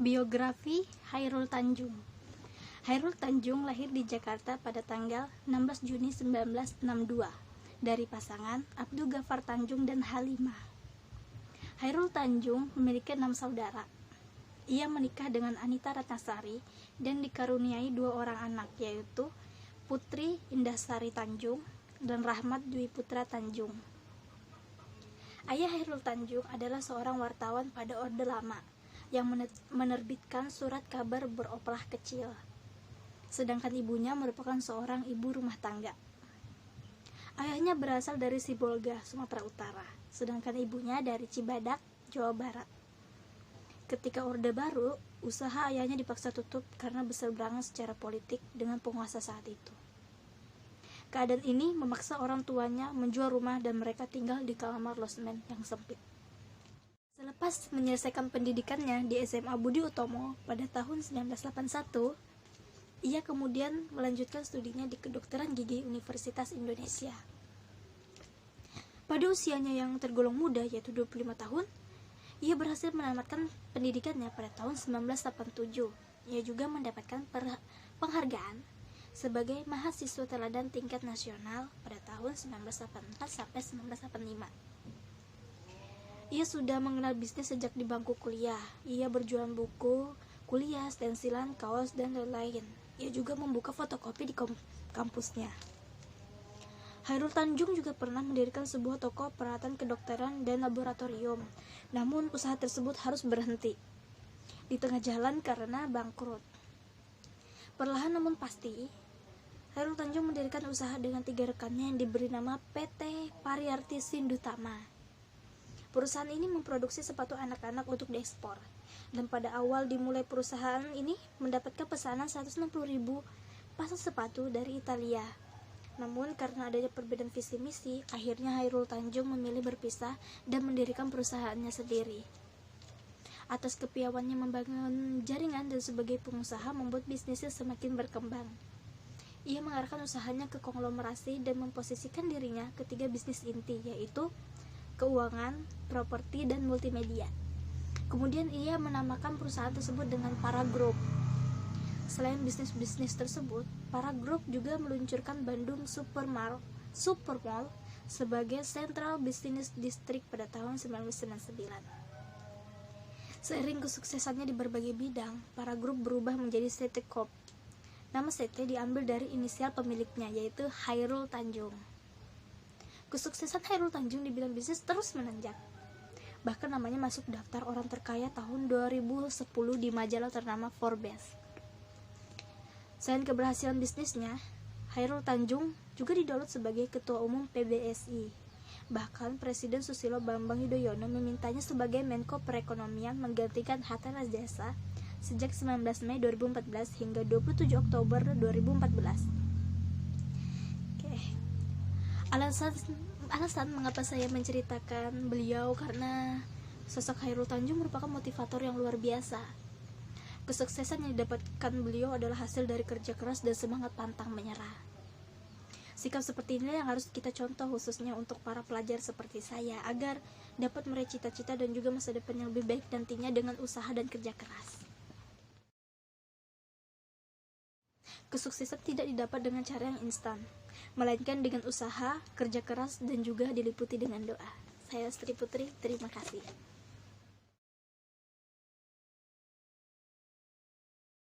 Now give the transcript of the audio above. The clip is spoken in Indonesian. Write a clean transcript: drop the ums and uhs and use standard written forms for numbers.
Biografi Chairul Tanjung. Chairul Tanjung lahir di Jakarta pada tanggal 16 Juni 1962 dari pasangan Abdul Ghaffar Tanjung dan Halimah. Chairul Tanjung memiliki 6 saudara. Ia menikah dengan Anita Ratnasari dan dikaruniai 2 orang anak, yaitu Putri Indasari Tanjung dan Rahmat Dwi Putra Tanjung. Ayah Chairul Tanjung adalah seorang wartawan pada Orde Lama yang menerbitkan surat kabar beroplah kecil, sedangkan ibunya merupakan seorang ibu rumah tangga. Ayahnya berasal dari Sibolga, Sumatera Utara, sedangkan ibunya dari Cibadak, Jawa Barat. Ketika Orde Baru, usaha ayahnya dipaksa tutup karena berseberangan secara politik dengan penguasa saat itu. Keadaan ini memaksa orang tuanya menjual rumah dan mereka tinggal di kamar losmen yang sempit. Selepas menyelesaikan pendidikannya di SMA Budi Utomo pada tahun 1981, ia kemudian melanjutkan studinya di kedokteran gigi Universitas Indonesia. Pada usianya yang tergolong muda, yaitu 25 tahun, ia berhasil menamatkan pendidikannya pada tahun 1987. Ia juga mendapatkan penghargaan sebagai mahasiswa teladan tingkat nasional pada tahun 1984 sampai 1985. Ia sudah mengenal bisnis sejak di bangku kuliah. Ia berjualan buku, kuliah, stensilan, kaos, dan lain-lain. Ia juga membuka fotokopi di kampusnya. Chairul Tanjung juga pernah mendirikan sebuah toko peralatan kedokteran dan laboratorium. Namun usaha tersebut harus berhenti di tengah jalan karena bangkrut. Perlahan namun pasti, Chairul Tanjung mendirikan usaha dengan 3 rekannya yang diberi nama PT Pariarti Sindutama. Perusahaan ini memproduksi sepatu anak-anak untuk diekspor, dan pada awal dimulai perusahaan ini mendapatkan pesanan 160.000 pasang sepatu dari Italia. Namun karena adanya perbedaan visi misi, akhirnya Chairul Tanjung memilih berpisah dan mendirikan perusahaannya sendiri. Atas kepiawaiannya membangun jaringan dan sebagai pengusaha membuat bisnisnya semakin berkembang. Ia mengarahkan usahanya ke konglomerasi dan memposisikan dirinya ke 3 bisnis inti, yaitu keuangan, properti, dan multimedia. Kemudian ia menamakan perusahaan tersebut dengan Para Group. Selain bisnis-bisnis tersebut, Para Group juga meluncurkan Bandung Supermall sebagai Central Business District pada tahun 1999. Seiring kesuksesannya di berbagai bidang, Para Group berubah menjadi CT Corp. Nama CT diambil dari inisial pemiliknya, yaitu Chairul Tanjung. Kesuksesan Chairul Tanjung di bidang bisnis terus menanjak. Bahkan namanya masuk daftar orang terkaya tahun 2010 di majalah ternama Forbes. Selain keberhasilan bisnisnya, Chairul Tanjung juga didaulat sebagai Ketua Umum PBSI. Bahkan Presiden Susilo Bambang Yudhoyono memintanya sebagai Menko Perekonomian menggantikan Hatta Rajasa sejak 19 Mei 2014 hingga 27 Oktober 2014. Alasan mengapa saya menceritakan beliau karena sosok Chairul Tanjung merupakan motivator yang luar biasa. Kesuksesan yang didapatkan beliau adalah hasil dari kerja keras dan semangat pantang menyerah. Sikap seperti ini yang harus kita contoh khususnya untuk para pelajar seperti saya agar dapat meraih cita-cita dan juga masa depan yang lebih baik nantinya dengan usaha dan kerja keras. Kesuksesan tidak didapat dengan cara yang instan, melainkan dengan usaha, kerja keras, dan juga diliputi dengan doa. Saya Sri Putri, terima kasih.